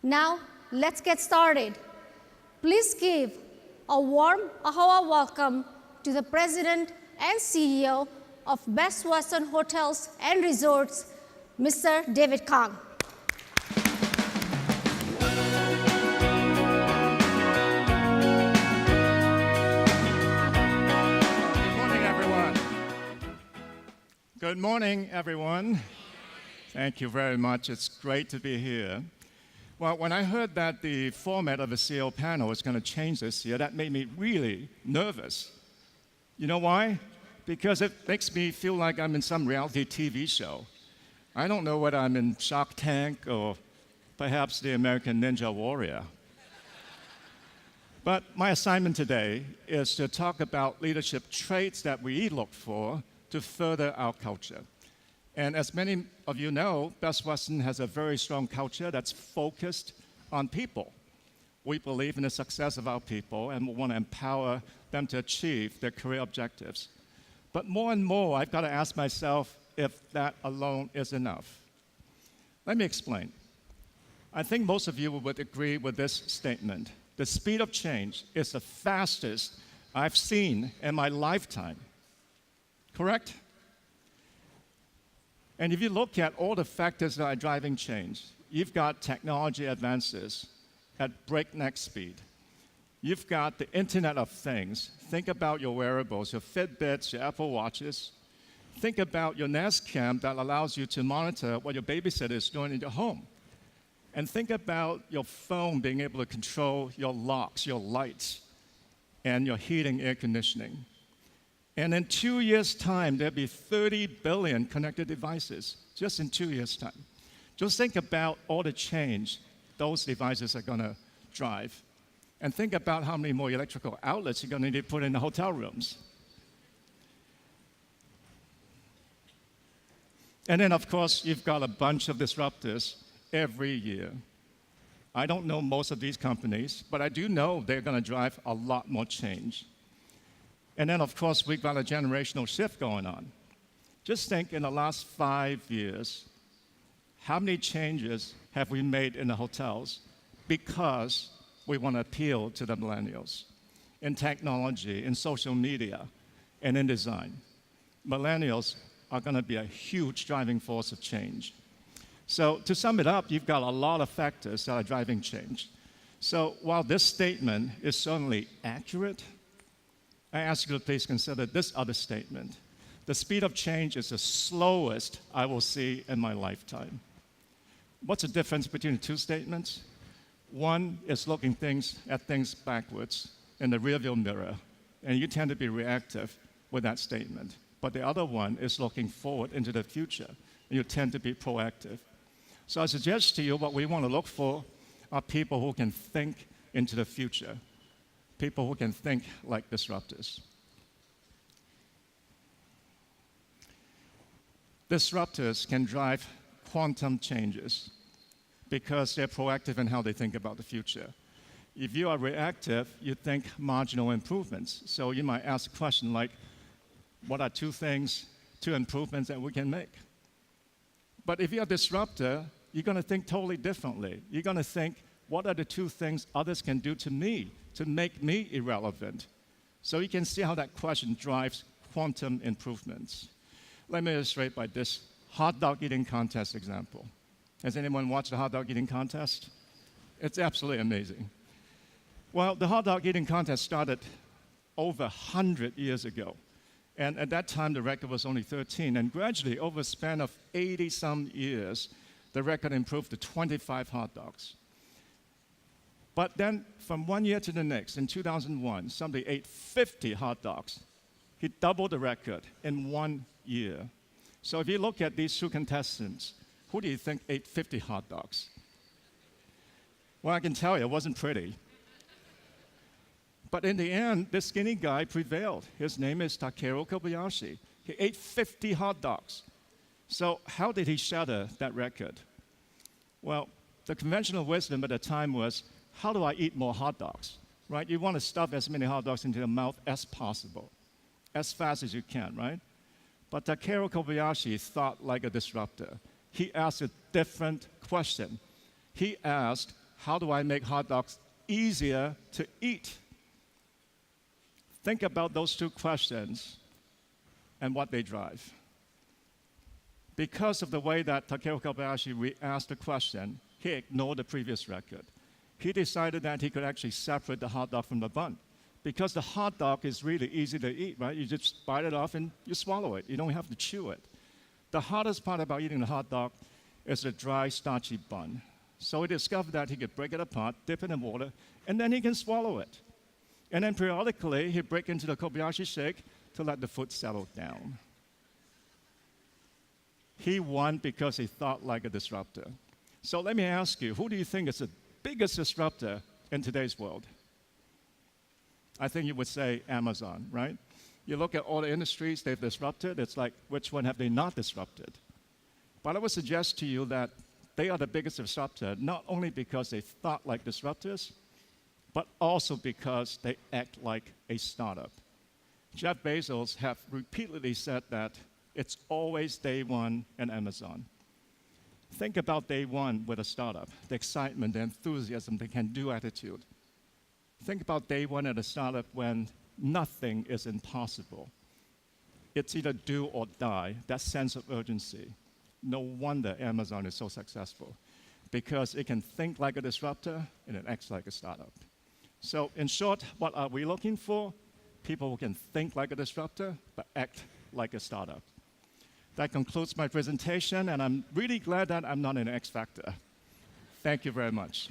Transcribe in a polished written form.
Now, let's get started. Please give a warm AAHOA welcome to the President and CEO of Best Western Hotels and Resorts, Mr. David Kang. Good morning, everyone. Thank you very much. It's great to be here. Well, when I heard that the format of the CEO panel is going to change this year, that made me really nervous. You know why? Because it makes me feel like I'm in some reality TV show. I don't know whether I'm in Shark Tank or perhaps the American Ninja Warrior. But my assignment today is to talk about leadership traits that we look for to further our culture. And as many of you know, Best Western has a very strong culture that's focused on people. We believe in the success of our people and we want to empower them to achieve their career objectives. But more and more, I've got to ask myself if that alone is enough. Let me explain. I think most of you would agree with this statement. The speed of change is the fastest I've seen in my lifetime. Correct? And if you look at all the factors that are driving change, you've got technology advances at breakneck speed. You've got the Internet of Things. Think about your wearables, your Fitbits, your Apple Watches. Think about your Nest Cam that allows you to monitor what your babysitter is doing in your home. And think about your phone being able to control your locks, your lights, and your heating, air conditioning. And in 2 years' time, there'll be 30 billion connected devices, just in 2 years' time. Just think about all the change those devices are going to drive. And think about how many more electrical outlets you're going to need to put in the hotel rooms. And then, of course, you've got a bunch of disruptors every year. I don't know most of these companies, but I do know they're going to drive a lot more change. And then, of course, we've got a generational shift going on. Just think in the last 5 years, how many changes have we made in the hotels because we want to appeal to the millennials in technology, in social media, and in design. Millennials are going to be a huge driving force of change. So to sum it up, you've got a lot of factors that are driving change. So while this statement is certainly accurate, I ask you to please consider this other statement. The speed of change is the slowest I will see in my lifetime. What's the difference between the two statements? One is looking at things backwards in the rearview mirror, and you tend to be reactive with that statement. But the other one is looking forward into the future, and you tend to be proactive. So I suggest to you what we want to look for are people who can think into the future. People who can think like disruptors. Disruptors can drive quantum changes because they're proactive in how they think about the future. If you are reactive, you think marginal improvements. So you might ask a question like, what are two improvements that we can make? But if you're a disruptor, you're going to think totally differently. You're going to think, what are the two things others can do to me to make me irrelevant? So you can see how that question drives quantum improvements. Let me illustrate by this hot dog eating contest example. Has anyone watched the hot dog eating contest? It's absolutely amazing. Well, the hot dog eating contest started over 100 years ago. And at that time, the record was only 13. And gradually, over a span of 80-some years, the record improved to 25 hot dogs. But then, from 1 year to the next, in 2001, somebody ate 50 hot dogs. He doubled the record in 1 year. So if you look at these two contestants, who do you think ate 50 hot dogs? Well, I can tell you, it wasn't pretty. But in the end, this skinny guy prevailed. His name is Takeru Kobayashi. He ate 50 hot dogs. So how did he shatter that record? Well, the conventional wisdom at the time was, how do I eat more hot dogs? Right? You want to stuff as many hot dogs into your mouth as possible, as fast as you can, right? But Takeru Kobayashi thought like a disruptor. He asked a different question. He asked, How do I make hot dogs easier to eat? Think about those two questions and what they drive. Because of the way that Takeo Kobayashi asked the question, he ignored the previous record. He decided that he could actually separate the hot dog from the bun. Because the hot dog is really easy to eat, right? You just bite it off and you swallow it. You don't have to chew it. The hardest part about eating the hot dog is the dry, starchy bun. So he discovered that he could break it apart, dip it in water, and then he can swallow it. And then periodically, he'd break into the Kobayashi shake to let the food settle down. He won because he thought like a disruptor. So let me ask you, who do you think is the biggest disruptor in today's world? I think you would say Amazon, right? You look at all the industries they've disrupted, it's like, which one have they not disrupted? But I would suggest to you that they are the biggest disruptor, not only because they thought like disruptors, but also because they act like a startup. Jeff Bezos have repeatedly said that it's always day one in Amazon. Think about day one with a startup, the excitement, the enthusiasm, the can-do attitude. Think about day one at a startup when nothing is impossible. It's either do or die, that sense of urgency. No wonder Amazon is so successful, because it can think like a disruptor and it acts like a startup. So in short, what are we looking for? People who can think like a disruptor, but act like a startup. That concludes my presentation, and I'm really glad that I'm not an X Factor. Thank you very much.